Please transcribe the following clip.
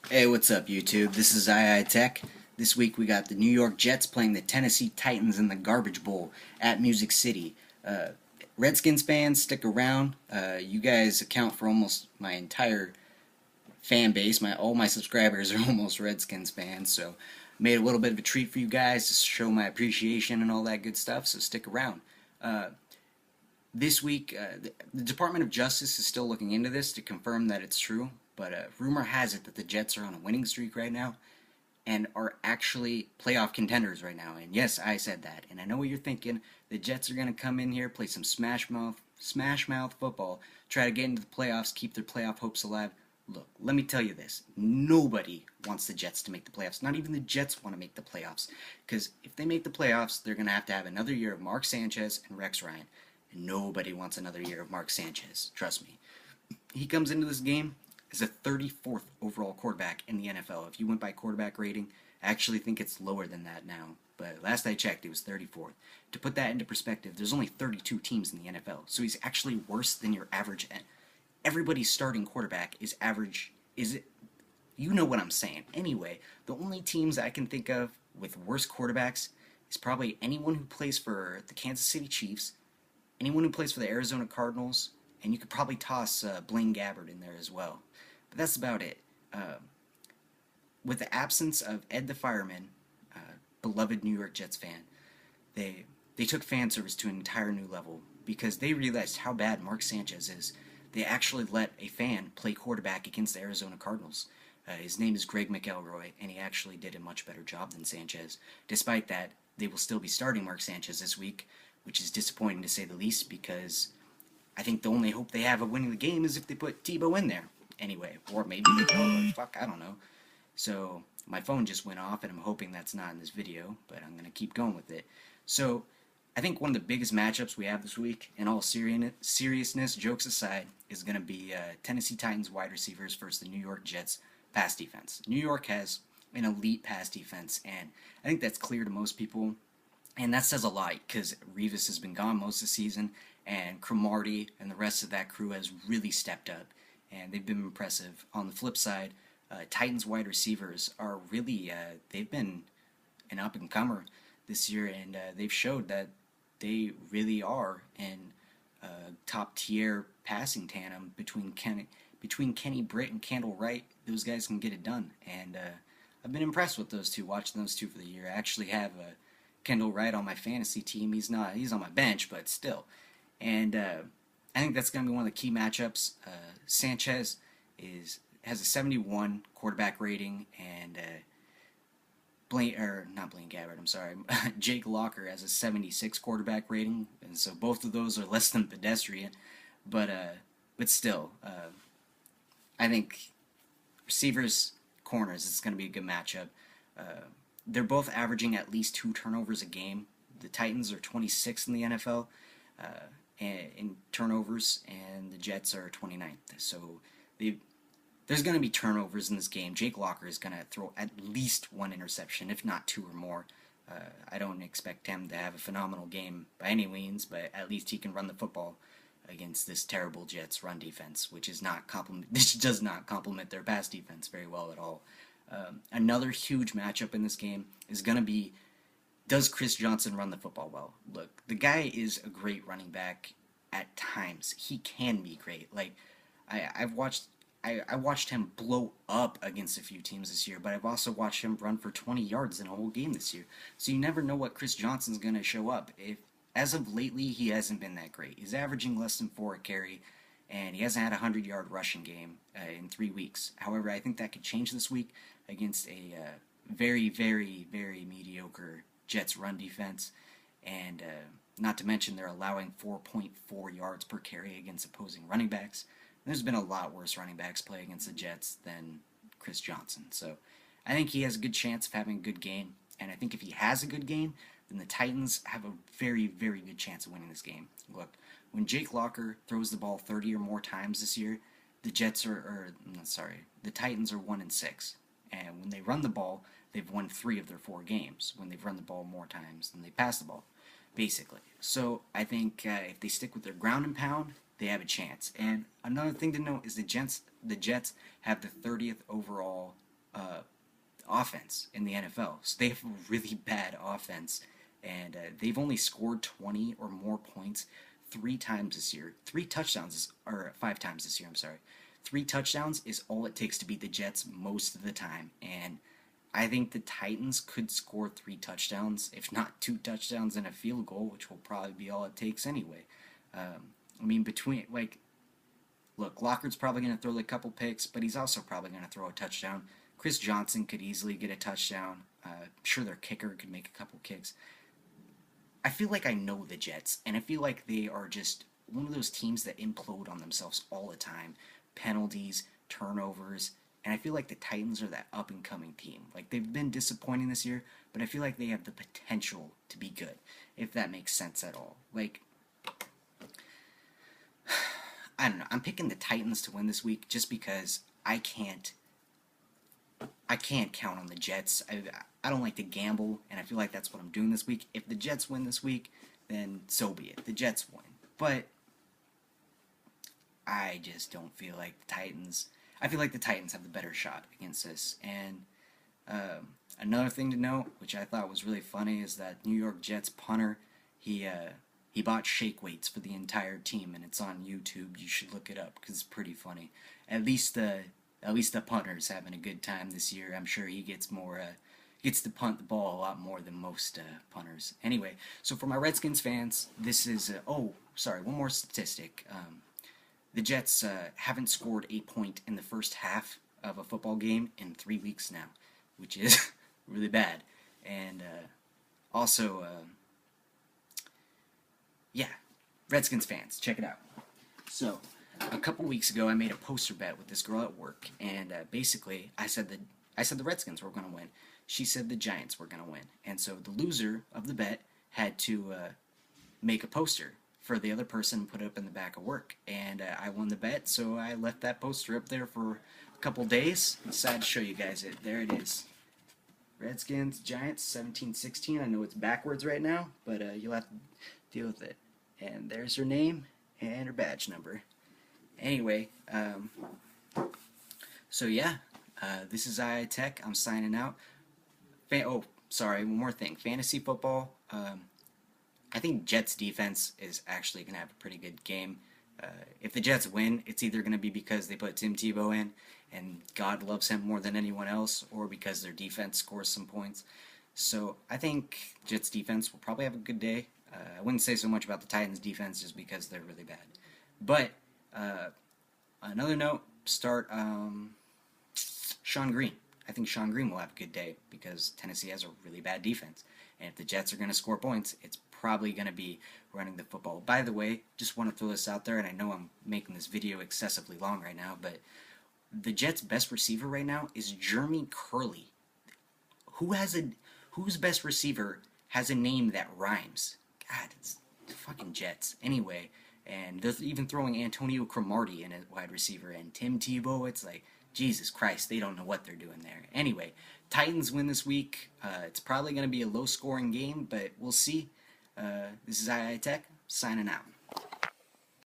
Hey, what's up, YouTube? This is Tech. This week we got the New York Jets playing the Tennessee Titans in the Garbage Bowl at Music City. Uh, Redskins fans, stick around. You guys account for almost my entire fan base. All my subscribers are almost Redskins fans, so made a little bit of a treat for you guys to show my appreciation and all that good stuff. So stick around. Uh, this week, the Department of Justice is still looking into this to confirm that it's true. But rumor has it that the Jets are on a winning streak right now and are actually playoff contenders right now. And yes, I said that. And I know what you're thinking. The Jets are going to come in here, play some smash mouth football, try to get into the playoffs, keep their playoff hopes alive. Look, let me tell you this. Nobody wants the Jets to make the playoffs. Not even the Jets want to make the playoffs. Because if they make the playoffs, they're going to have another year of Mark Sanchez and Rex Ryan. And nobody wants another year of Mark Sanchez. Trust me. He comes into this game as a 34th overall quarterback in the NFL. If you went by quarterback rating, I actually think it's lower than that now. But last I checked, it was 34th. To put that into perspective, there's only 32 teams in the NFL. So he's actually worse than your average. Everybody's starting quarterback is average. Is it? You know what I'm saying. Anyway, the only teams I can think of with worse quarterbacks is probably anyone who plays for the Kansas City Chiefs, anyone who plays for the Arizona Cardinals, and you could probably toss Blaine Gabbert in there as well. But that's about it. With the absence of Ed the Fireman, beloved New York Jets fan, they took fan service to an entire new level because they realized how bad Mark Sanchez is. They actually let a fan play quarterback against the Arizona Cardinals. His name is Greg McElroy, and he actually did a much better job than Sanchez. Despite that, they will still be starting Mark Sanchez this week, which is disappointing to say the least because I think the only hope they have of winning the game is if they put Tebow in there. Anyway, or maybe they don't. Fuck, I don't know. So my phone just went off, and I'm hoping that's not in this video, but I'm gonna keep going with it. So I think one of the biggest matchups we have this week, in all seriousness, jokes aside, is gonna be Tennessee Titans wide receivers versus the New York Jets pass defense. New York has an elite pass defense, and I think that's clear to most people. And that says a lot because Revis has been gone most of the season, and Cromartie and the rest of that crew has really stepped up, and they've been impressive. On the flip side, Titans wide receivers are really, they've been an up and comer this year, and they've showed that they really are in top tier passing tandem between Kenny Britt and Kendall Wright. Those guys can get it done, and I've been impressed with those two. Watching those two for the year, I actually have Kendall Wright on my fantasy team. He's on my bench, but still. And I think that's going to be one of the key matchups. Sanchez has a 71 quarterback rating, and not Blaine Gabbert, I'm sorry. Jake Locker has a 76 quarterback rating, and so both of those are less than pedestrian. But still, I think receivers, corners, it's going to be a good matchup. They're both averaging at least 2 turnovers a game. The Titans are 26th in the NFL in turnovers, and the Jets are 29th. So there's going to be turnovers in this game. Jake Locker is going to throw at least 1 interception, if not 2 or more. I don't expect him to have a phenomenal game by any means, but at least he can run the football against this terrible Jets run defense, which does not complement their pass defense very well at all. Another huge matchup in this game is going to be, does Chris Johnson run the football well? Look, the guy is a great running back at times. He can be great. Like, I watched him blow up against a few teams this year, but I've also watched him run for 20 yards in a whole game this year. So you never know what Chris Johnson's going to show up. As of lately, he hasn't been that great. He's averaging less than 4 a carry, and he hasn't had a 100-yard rushing game in 3 weeks. However, I think that could change this week against a very, very, very mediocre Jets run defense, and not to mention they're allowing 4.4 yards per carry against opposing running backs. There's been a lot worse running backs play against the Jets than Chris Johnson. So I think he has a good chance of having a good game, and I think if he has a good game, then the Titans have a very, very good chance of winning this game. Look, when Jake Locker throws the ball 30 or more times this year, the Titans are 1-6, and when they run the ball, they've won 3 of their 4 games. When they've run the ball more times than they pass the ball, basically. So I think if they stick with their ground and pound, they have a chance. And another thing to note is the Jets have the 30th overall uh, offense in the NFL. So they have a really bad offense, and they've only scored 20 or more points 3 times this year. 3 touchdowns, or 5 times this year, I'm sorry. 3 touchdowns is all it takes to beat the Jets most of the time, and I think the Titans could score 3 touchdowns, if not 2 touchdowns and a field goal, which will probably be all it takes anyway. I mean, look, Lockard's probably going to throw a couple picks, but he's also probably going to throw a touchdown. Chris Johnson could easily get a touchdown. I'm sure their kicker could make a couple kicks. I feel like I know the Jets, and I feel like they are just one of those teams that implode on themselves all the time. Penalties, turnovers, and I feel like the Titans are that up-and-coming team. Like, they've been disappointing this year, but I feel like they have the potential to be good, if that makes sense at all. Like, I don't know. I'm picking the Titans to win this week just because I can't count on the Jets. I don't like to gamble, and I feel like that's what I'm doing this week. If the Jets win this week, then so be it. The Jets win. But I just don't feel like the Titans... I feel like the Titans have the better shot against this. And another thing to note, which I thought was really funny, is that New York Jets punter, he bought shake weights for the entire team, and it's on YouTube. You should look it up because it's pretty funny. At least the punter's having a good time this year. I'm sure he gets to punt the ball a lot more than most punters. Anyway, so for my Redskins fans, this is oh, sorry, one more statistic. The Jets haven't scored a point in the first half of a football game in 3 weeks now, which is really bad. And also, yeah, Redskins fans, check it out. So, a couple weeks ago, I made a poster bet with this girl at work, and basically, I said the Redskins were going to win. She said the Giants were going to win, and so the loser of the bet had to make a poster for the other person, put it up in the back of work, and I won the bet, so I left that poster up there for a couple days. Decided to show you guys it. There it is. Redskins, Giants, 17-16. I know it's backwards right now, but you'll have to deal with it. And there's her name and her badge number. Anyway, so yeah, this is II Tech. I'm signing out. Oh, sorry, one more thing. Fantasy football. I think Jets defense is actually going to have a pretty good game. If the Jets win, it's either going to be because they put Tim Tebow in and God loves him more than anyone else, or because their defense scores some points. So I think Jets defense will probably have a good day. I wouldn't say so much about the Titans defense just because they're really bad. But another note, start Sean Green. I think Sean Green will have a good day because Tennessee has a really bad defense. And if the Jets are going to score points, it's probably going to be running the football. By the way, just want to throw this out there, and I know I'm making this video excessively long right now, but the Jets' best receiver right now is Jeremy Curley. Whose best receiver has a name that rhymes? God, it's the fucking Jets. Anyway, and they're even throwing Antonio Cromartie in as wide receiver, and Tim Tebow. It's like, Jesus Christ, they don't know what they're doing there. Anyway, Titans win this week. It's probably going to be a low-scoring game, but we'll see. This is II Tech, signing out.